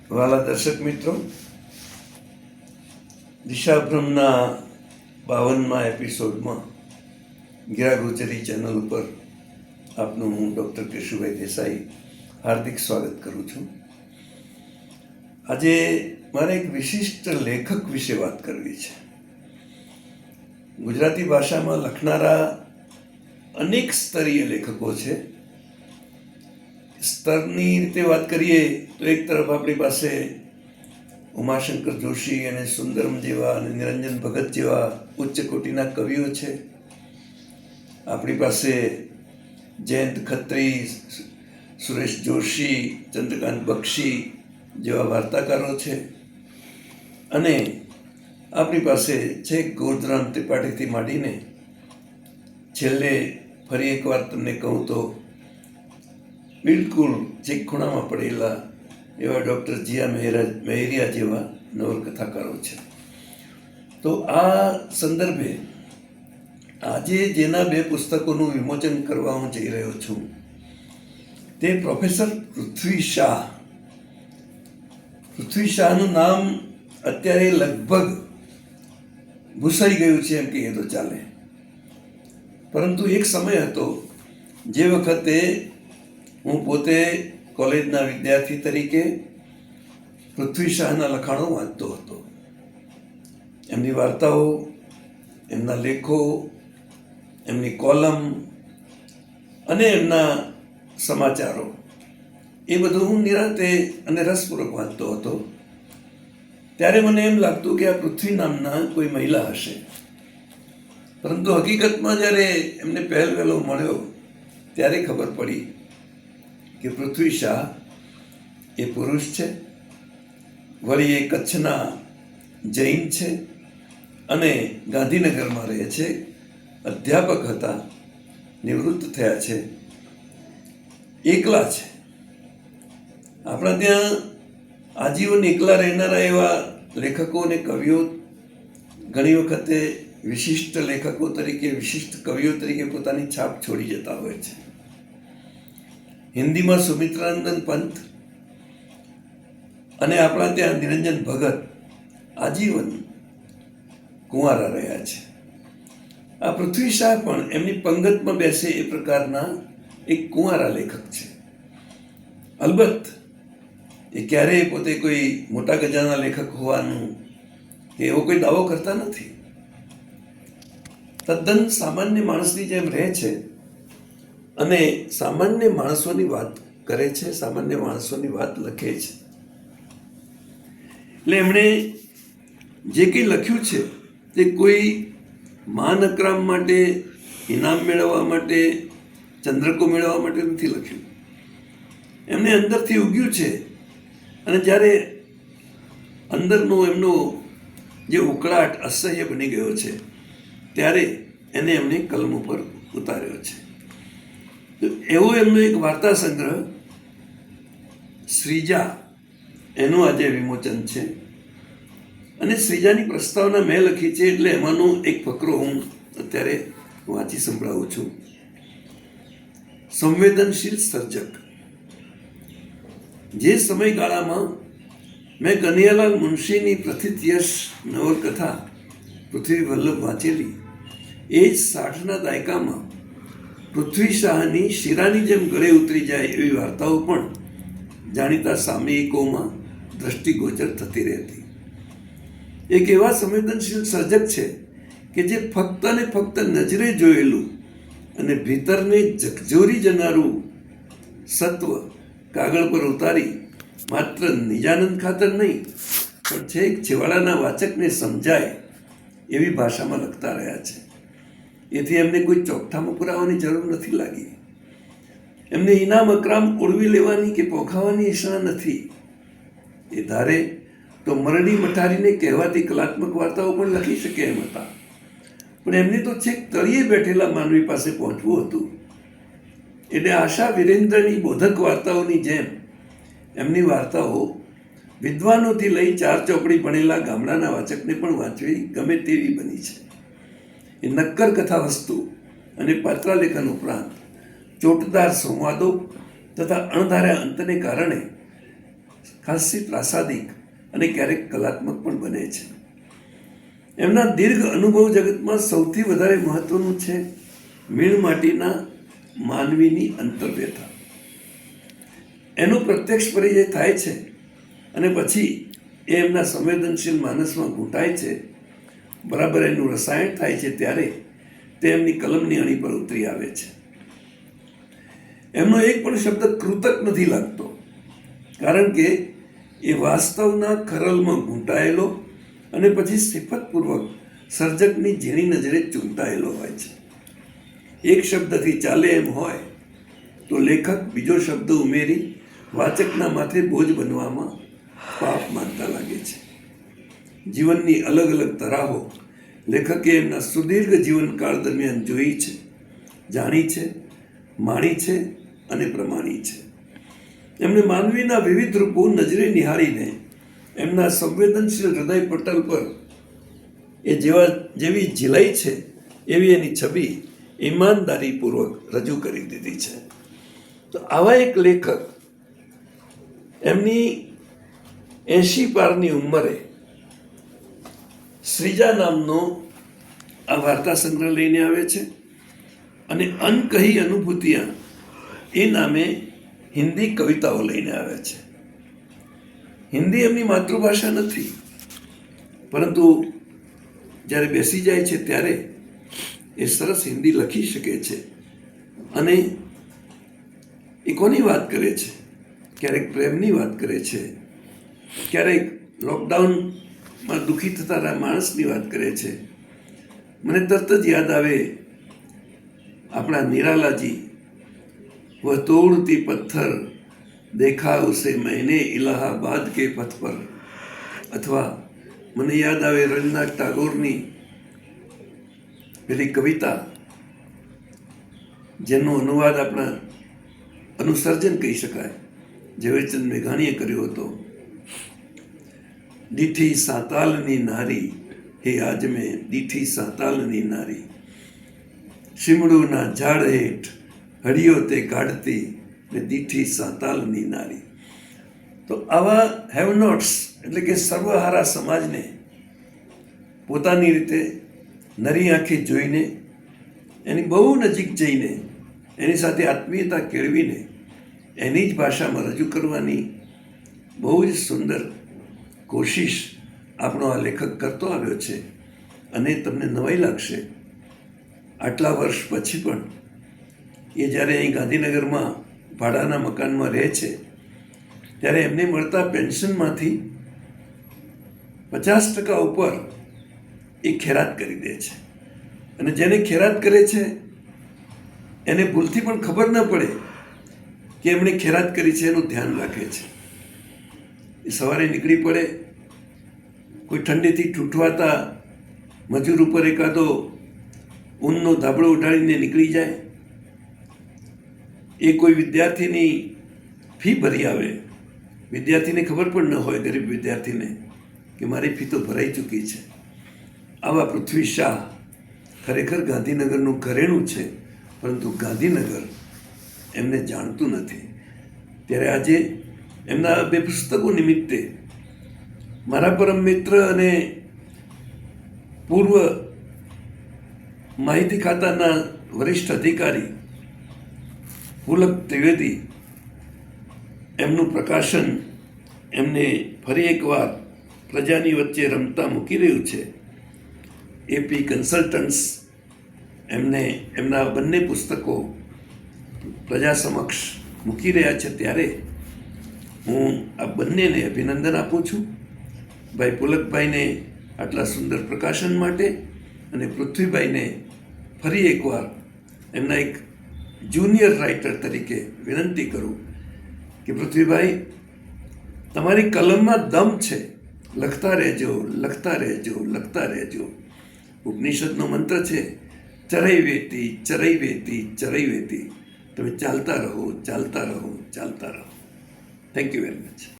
વાલા દર્શક મિત્રો, દિશાભ્રમના 52મા એપિસોડમાં ગીરા ગુજરી ચેનલ ઉપર આપનું હું ડૉક્ટર કેશુભાઈ દેસાઈ હાર્દિક સ્વાગત કરું છું. આજે મારે એક વિશિષ્ટ લેખક વિશે વાત કરવી છે. ગુજરાતી ભાષામાં લખનારા અનેક સ્તરીય લેખકો છે. સ્તરની રીતે વાત કરીએ તો એક તરફ આપણી પાસે ઉમાશંકર જોશી અને સુંદરમ જેવા અને નિરંજન ભગત જેવા ઉચ્ચ કોટીના કવિઓ છે. આપણી પાસે જયંત ખત્રી, સુરેશ જોશી, ચંદ્રકાંત બક્ષી જેવા વાર્તાકારો છે. અને આપણી પાસે છેક ગોરધરામ ત્રિપાઠીથી માંડીને છેલ્લે ફરી એકવાર તમને કહું તો બિલકુલ છેક ખૂણામાં પડેલા એવા ડૉક્ટર જીયા મહેરિયા જેવા નવલકથાકારો છે. તો આ સંદર્ભે આજે જેના બે પુસ્તકોનું વિમોચન કરવા હું જઈ રહ્યો છું તે પ્રોફેસર પૃથ્વી શાહ. પૃથ્વી શાહનું નામ અત્યારે લગભગ ભૂસાઈ ગયું છે એમ કહીએ તો ચાલે, પરંતુ એક સમય હતો જે વખતે હું પોતે કોલેજના વિદ્યાર્થી તરીકે પૃથ્વી શાહના લખાણો વાંચતો હતો. એમની વાર્તાઓ, એમના લેખો, એમની કોલમ અને એમના સમાચારો એ બધું હું નિરાંતે અને રસપૂર્વક વાંચતો હતો. ત્યારે મને એમ લાગતું કે આ પૃથ્વી નામના કોઈ મહિલા હશે, પરંતુ હકીકતમાં જ્યારે એમને પહેલો મળ્યો ત્યારે ખબર પડી કે પૃથ્વી શાહ એ પુરુષ છે, વળી એ કચ્છના જૈન છે અને ગાંધીનગરમાં રહે છે. અધ્યાપક હતા, નિવૃત્ત થયા છે, એકલા છે. આપણા ત્યાં આજીવન એકલા રહેનારા એવા લેખકો અને કવિઓ ઘણી વખતે વિશિષ્ટ લેખકો તરીકે, વિશિષ્ટ કવિઓ તરીકે પોતાની છાપ છોડી જતા હોય છે. હિન્દીમાં સુમિત્રાનંદન પંત અને આપણા ત્યાં નિરંજન ભગત આજીવન કુંવારા રહ્યા છે. આ પૃથ્વી શાહ પણ એમની પંગતમાં બેસે એ પ્રકારના એક કુંવારા લેખક છે. અલબત્ત એ ક્યારેય પોતે કોઈ મોટા ગજાના લેખક હોવાનું કે એવો કોઈ દાવો કરતા નથી. તદ્દન સામાન્ય માણસની જેમ રહે છે અને સામાન્ય માણસોની વાત કરે છે, સામાન્ય માણસોની વાત લખે છે. એટલે એમણે જે કંઈ લખ્યું છે તે કોઈ માન અકરામ માટે, ઇનામ મેળવવા માટે, ચંદ્રકો મેળવવા માટે નથી લખ્યું. એમને અંદરથી ઉગ્યું છે અને જ્યારે અંદરનો એમનો જે ઉકળાટ અસહ્ય બની ગયો છે ત્યારે એને એમણે કલમ ઉપર ઉતાર્યો છે. એવો એમનો એક વાર્તા સંગ્રહ શ્રીજા એનું આજે વિમોચન છે. અને શ્રીજાની પ્રસ્તાવના મેં લખી છે એટલે એમાંનો એક ફકરો હું અત્યારે વાંચી સંભળાવું છું. સંવેદનશીલ સર્જક. જે સમયગાળામાં મેં કનૈયાલાલ મુનશીની પ્રથિતયશ નવલકથા પૃથ્વી વલ્લભ વાંચેલી એ જ 60ના દાયકામાં પૃથ્વી શાહની શીરાની જેમ ગળે ઉતરી જાય એવી વાર્તાઓ પણ જાણીતા સામયિકોમાં દ્રષ્ટિગોચર થતી રહેતી. એક એવા સંવેદનશીલ સર્જક છે કે જે ફક્ત ને ફક્ત નજરે જોયેલું અને ભીતરને ઝકઝોરી જનારું સત્વ કાગળ પર ઉતારી માત્ર નિજાનંદ ખાતર નહીં પણ છેક છેવાડાના વાચકને સમજાય એવી ભાષામાં લખતા રહ્યા છે. એથી એમને કોઈ ચોકઠામાં પુરાવાની જરૂર નથી લાગી. એમને ઇનામ અકરામ ઓળવી લેવાની કે પોખાવાની ઈચ્છા નથી. એ ધારે તો મરડી મઠારીને કહેવાતી કલાત્મક વાર્તાઓ પણ લખી શકે એમ હતા, પણ એમને તો છેક તળિયે બેઠેલા માનવી પાસે પહોંચવું હતું. એટલે આશા વિરેન્દ્રની બોધક વાર્તાઓની જેમ એમની વાર્તાઓ વિદ્વાનોથી લઈ 4 ચોપડી ભણેલા ગામડાના વાચકને પણ વાંચવી ગમે તેવી બની છે. એ નક્કર કથા વસ્તુ અને પાત્રાલેખન ઉપરાંત ચોટદાર સંવાદો તથા અણધાર્યા અંતને કારણે ખાસી પ્રાસાદિક અને ક્યારેક કલાત્મક પણ બને છે. એમના દીર્ઘ અનુભવ જગતમાં સૌથી વધારે મહત્વનું છે મીણ માટીના માનવીની અંતર્વ્યથા. એનો પ્રત્યક્ષ પરિચય થાય છે અને પછી એ એમના સંવેદનશીલ માનસમાં ઘૂંટાય છે, બરાબર એનું રસાયણ થાય છે ત્યારે તે એમની કલમની અણી પર ઉતરી આવે છે. એમનો એક પણ શબ્દ કૃતક નથી લાગતો, કારણ કે એ વાસ્તવના ખરલમાં ઘૂંટાયેલો અને પછી સિફતપૂર્વક સર્જકની ઝીણી નજરે ચૂંટાયેલો હોય છે. એક શબ્દથી ચાલે એમ હોય તો લેખક બીજો શબ્દ ઉમેરી વાચકના માથે બોજ બનવામાં પાપ માનતા લાગે છે. જીવનની અલગ અલગ તરાહો લેખકે એમના સુદીર્ઘ જીવનકાળ દરમિયાન જોઈ છે, જાણી છે, માણી છે અને પ્રમાણી છે. એમણે માનવીના વિવિધ રૂપો નજરે નિહાળીને એમના સંવેદનશીલ હૃદય પટલ પર એ જેવી ઝીલાઈ છે એવી એની છબી ઈમાનદારીપૂર્વક રજૂ કરી દીધી છે. તો આવા એક લેખક એમની 80 પારની ઉંમરે શ્રીજા નામનો આ વાર્તા સંગ્રહ લઈને આવે છે અને અનકહી અનુભૂતિયા એ નામે હિન્દી કવિતાઓ લઈને આવે છે. હિન્દી એમની માતૃભાષા નથી, પરંતુ જ્યારે બેસી જાય છે ત્યારે એ સરસ હિન્દી લખી શકે છે. અને એ કોની વાત કરે છે? ક્યારેક પ્રેમની વાત કરે છે, ક્યારેક લોકડાઉનમાં દુઃખી થતા માણસની વાત કરે છે. મને તરત જ યાદ આવે આપણા નિરાલાજી, વહ તોડતી પથ્થર દેખા ઉસે मैंने इलाहाबाद के पथ पर. અથવા મને યાદ આવે રવીન્દ્રનાથ ટાગોરની પેલી કવિતા જેનો અનુવાદ આપણા અનુસર્જન કહી શકાય, ઝવેરચંદ મેઘાણીએ કર્યો હતો. દીઠી સાંતાલની નારી હે આજ મેં દીઠી સાંતાલની નારી, શીમડુના ઝાડ હેઠ હળીઓ તે કાઢતી ને દીઠી સાંતાલની નારી. તો આવા હેવ નોટ્સ એટલે કે સર્વહારા સમાજને પોતાની રીતે નરી આંખે જોઈને, એની બહુ નજીક જઈને, એની સાથે આત્મીયતા કેળવીને એની જ ભાષામાં રજૂ કરવાની બહુ જ સુંદર કોશિશ આપણો આ લેખક કરતો આવ્યો છે. અને તમને નવાઈ લાગશે, આટલા વર્ષ પછી પણ એ જ્યારે અહીં ગાંધીનગરમાં ભાડાના મકાનમાં રહે છે ત્યારે એમને મળતા પેન્શનમાંથી 50% ઉપર એ ખેરાત કરી દે છે. અને જેને ખેરાત કરે છે એને ભૂલથી પણ ખબર ન પડે કે એમણે ખેરાત કરી છે એનું ધ્યાન રાખે છે. એ સવારે નીકળી પડે, કોઈ ઠંડીથી ઠૂઠવાતા મજૂર ઉપર એકાદો ઊનનો ધાબળો ઉડાડીને નીકળી જાય. એ કોઈ વિદ્યાર્થીની ફી ભરી આવે, વિદ્યાર્થીને ખબર પણ ન હોય, ગરીબ વિદ્યાર્થીને, કે મારી ફી તો ભરાઈ ચૂકી છે. આવા પૃથ્વી શાહ ખરેખર ગાંધીનગરનું ઘરેણું છે, પરંતુ ગાંધીનગર એમને જાણતું નથી. ત્યારે આજે એમના 2 પુસ્તકો નિમિત્તે મારા પરમ મિત્ર અને પૂર્વ માહિતી ખાતાના વરિષ્ઠ અધિકારી પુલક ત્રિવેદી એમનું પ્રકાશન એમને ફરી એકવાર પ્રજાની વચ્ચે રમતા મૂકી રહ્યું છે. એપી કન્સલ્ટન્ટ્સ એમને એમના બંને પુસ્તકો પ્રજા સમક્ષ મૂકી રહ્યા છે, ત્યારે હું આ બંનેને અભિનંદન આપું છું. ભાઈ પુલકભાઈને આટલા સુંદર પ્રકાશન માટે, અને પૃથ્વીભાઈને ફરી એકવાર એમના એક જુનિયર રાઇટર તરીકે વિનંતી કરું કે પૃથ્વીભાઈ, તમારી કલમમાં દમ છે, લખતા રહેજો, લખતા રહેજો, લખતા રહેજો. ઉપનિષદનો મંત્ર છે ચરઈ વેતી, ચરઈ વેતી, ચરઈ વેતી. તમે ચાલતા રહો, ચાલતા રહો, ચાલતા રહો. Thank you very much.